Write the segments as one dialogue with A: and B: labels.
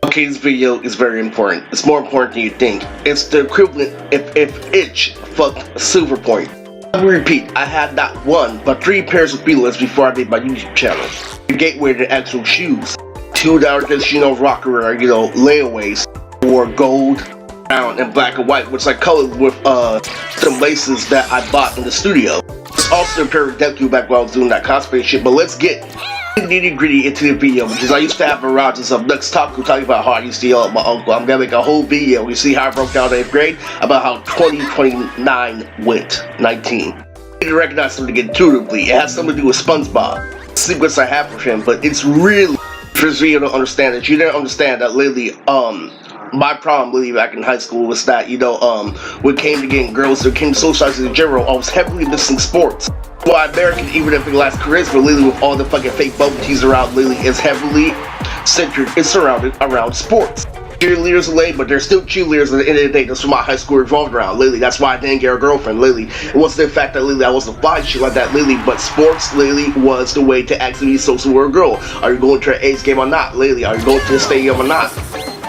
A: Okay, this video is very important. It's more important than you think. It's the equivalent if Itch fucked Silver Point. I will repeat, I had not one, but 3 pairs of feelers before I made my YouTube channel. The gateway to actual shoes. 2 that are just, rocker wear, layaways. Or gold, brown, and black and white, which I colored with some laces that I bought in the studio. It's also a pair of Deku back while I was doing that cosplay shit, but let's get nitty gritty into the video because I used to have barrages of Lux Taco talking about how I used to yell at my uncle. I'm gonna make a whole video. You see how I broke down 8th grade about how 2029 went 19. You need to recognize something intuitively. It has something to do with SpongeBob. The sequence I have for him, but it's really for this video to understand that you didn't understand that lately. My problem really back in high school was that, when it came to getting girls, or came to socializing in general, I was heavily missing sports. Why American, even if it lacks charisma, Lily, with all the fucking fake bubble teas around, Lily is heavily centered and surrounded around sports. Cheerleaders are lame, but they're still cheerleaders at the end of the day. That's what my high school revolved around, Lily. That's why I didn't get a girlfriend, Lily. It wasn't the fact that, Lily, I wasn't fly shit like that, Lily, but sports, Lily, was the way to actually be social with a girl. Are you going to an A's game or not, Lily? Are you going to the stadium or not?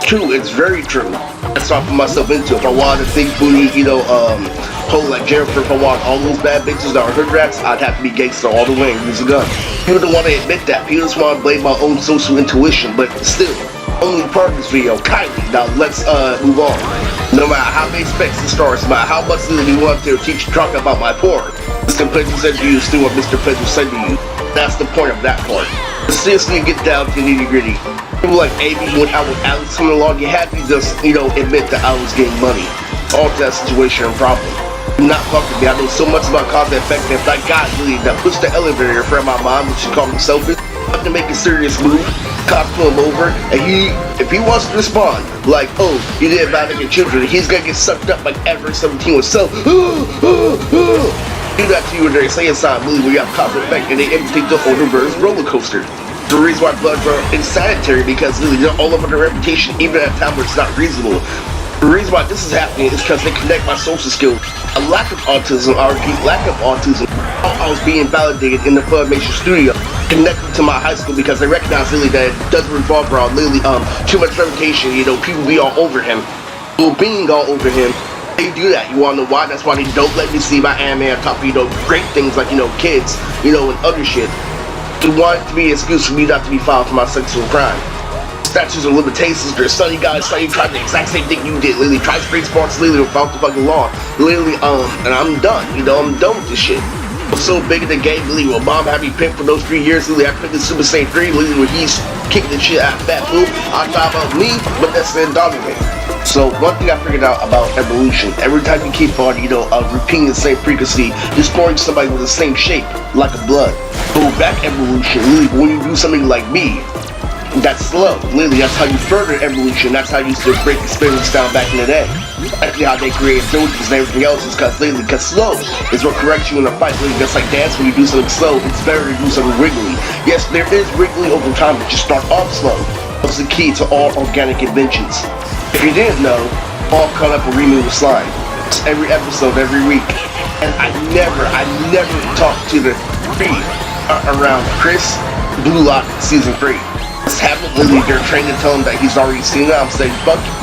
A: True, it's very true. That's what I put myself into. If I wanted a big booty, hoe like Jennifer, if I want all those bad bitches that are hood rats, I'd have to be gangster all the way and use a gun. People don't want to admit that. People just want to blame my own social intuition, but still, only part of this video, kindly. Now let's move on. No matter how many specs and stars, no matter how much you want to teach talk about my porn, Mr. Pleasure said to you, still what Mr. Pleasure said to you. That's the point of that part. But seriously, get down to the nitty gritty. People like Amy, when I was Alex coming along, you had to just, admit that I was getting money. All that situation and problem. Do not fuck with me. I know so much about cause and effect that if that guy really that pushed the elevator in front of my mom, which she called me selfish, I have to make a serious move. Cops pull him over, and if he wants to respond, like, oh, you did bad to your children, he's gonna get sucked up like ever 17 was so. Do that to you when they're saying inside movie where you have cause and effect and they imitate the older version's roller coaster. The reason why bloods are insanitary because really they're all over their reputation even at a time where it's not reasonable. The reason why this is happening is because they connect my social skills. A lack of autism, I was being validated in the Funimation studio, connected to my high school because they recognize really that it doesn't revolve around Lily, too much reputation, people be all over him. People being all over him. They do that. You wanna know why? That's why they don't let me see my anime on top of, great things like, kids, and other shit. They want it to be an excuse for me not to be filed for my sexual crime. Statutes and limitations, there's sunny guys, sunny tried the exact same thing you did, Lily. Try spring sports, Lily, without the fucking law. Lily, and I'm done, I'm done with this shit. I'm so big in the game, Lily, well, mom had me picked for those 3 years, Lily, I picked the Super Saiyan 3, Lily, where he's kicking the shit out of Fat Poop on top of me, but that's the dominant. So one thing I figured out about evolution, every time you keep on, repeating the same frequency, you're spawning somebody with the same shape, like a blood. Go back evolution, Lily, when you do something like me, that's slow. Lily, that's how you further evolution, that's how you used to break experiments down back in the day. Actually how they create abilities and everything else is because slow is what corrects you in a fight, Lily. Just like dance, when you do something slow, it's better to do something wiggly. Yes, there is wiggly over time, but you start off slow. That's the key to all organic inventions. If you didn't know, all caught up with Remu with slime. It's every episode, every week. And I never talked to the creed around Chris Blue Lock season 3. It's happened, Lily, they're trying to tell him that he's already seen it. I'm saying, fuck you.